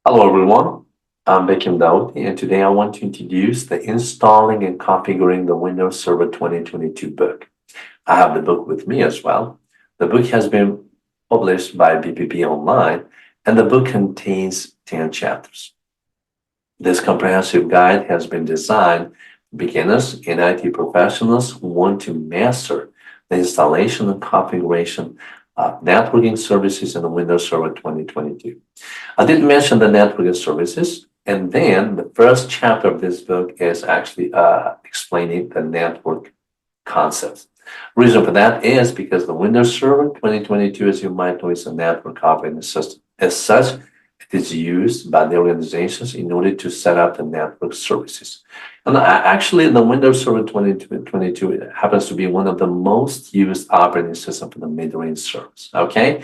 Hello everyone, I'm Bekim Daoud, and today I want to introduce the Installing and Configuring the Windows Server 2022 book. I have the book with me as well. The book has been published by BPP Online, and the book contains 10 chapters. This comprehensive guide has been designed for beginners and IT professionals who want to master the installation and configuration of networking services in the Windows Server 2022. I did mention the networking services, and then the first chapter of this book is actually explaining the network concepts. Reason for that is because the Windows Server 2022, as you might know, is a network operating system. As such, it is used by the organizations in order to set up the network services. And actually, the Windows Server 2022 it happens to be one of the most used operating systems for the mid-range service. Okay,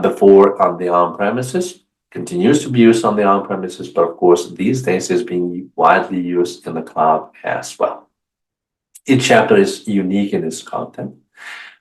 before on the on-premises, continues to be used on the on-premises, but of course, these days is being widely used in the cloud as well. Each chapter is unique in its content.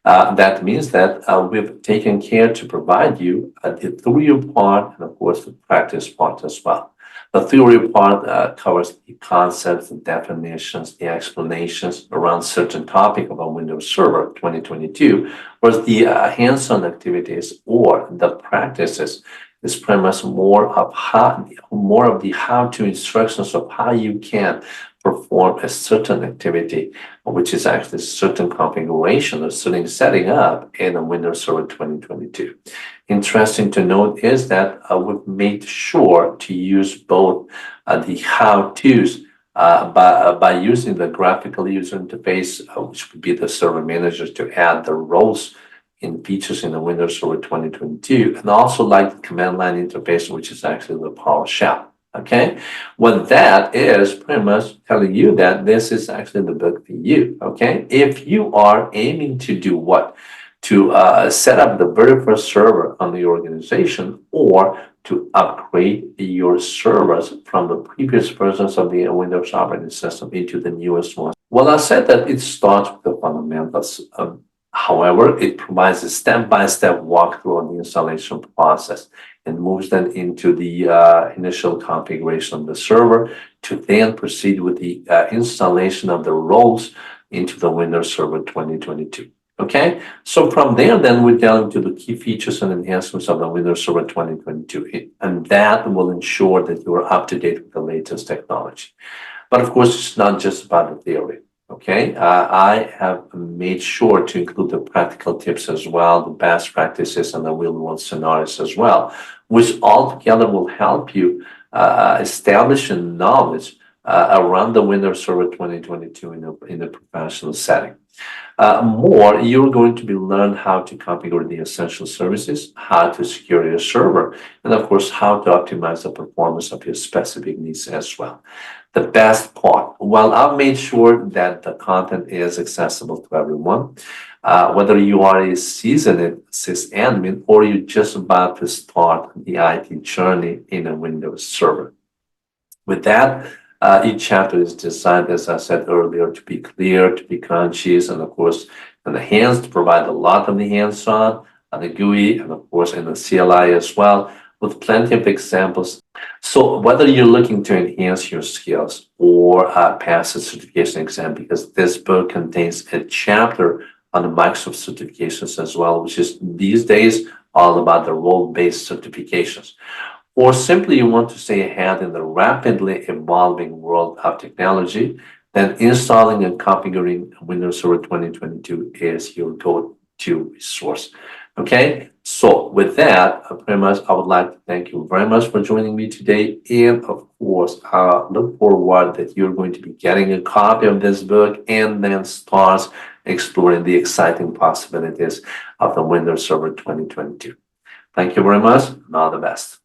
That means that we've taken care to provide you the theory part and, of course, the practice part as well. The theory part covers the concepts, the definitions, the explanations around certain topic of a Windows Server 2022, whereas the hands-on activities or the practices is pretty much more of the how-to instructions of how you can perform a certain activity, which is actually a certain configuration or certain setting up in a Windows Server 2022. Interesting to note is that we've made sure to use both the how-tos by using the graphical user interface, which would be the server manager to add the roles in features in the Windows Server 2022, and also like the command line interface, which is actually the PowerShell. Okay, what that is pretty much telling you that this is actually the book for you. Okay, if you are aiming to do what? To set up the very first server on the organization or to upgrade your servers from the previous versions of the Windows operating system into the newest one. Well, I said that it starts with the fundamentals. However, it provides a step-by-step walkthrough on the installation process and moves them into the initial configuration of the server to then proceed with the installation of the roles into the Windows Server 2022. Okay, so from there, then we delve into the key features and enhancements of the Windows Server 2022, and that will ensure that you are up to date with the latest technology. But of course, it's not just about the theory. Okay, I have made sure to include the practical tips as well, the best practices, and the real-world scenarios as well, which altogether will help you establish a knowledge around the Windows Server 2022 in a professional setting. You're going to be learn how to configure the essential services, how to secure your server, and of course, how to optimize the performance of your specific needs as well. The best part, well, I've made sure that the content is accessible to everyone, whether you are a seasoned sysadmin or you're just about to start the IT journey in a Windows Server. With that, each chapter is designed, as I said earlier, to be clear, to be conscious, and of course, in the hands to provide a lot of the hands-on, the GUI, and of course in the CLI as well, with plenty of examples. So whether you're looking to enhance your skills or pass a certification exam, because this book contains a chapter on the Microsoft certifications as well, which is these days all about the role-based certifications. Or simply you want to stay ahead in the rapidly evolving world of technology, then installing and configuring Windows Server 2022 is your go-to resource. Okay, so with that, pretty much I would like to thank you very much for joining me today. And of course, I look forward that you're going to be getting a copy of this book and then start exploring the exciting possibilities of the Windows Server 2022. Thank you very much, and all the best.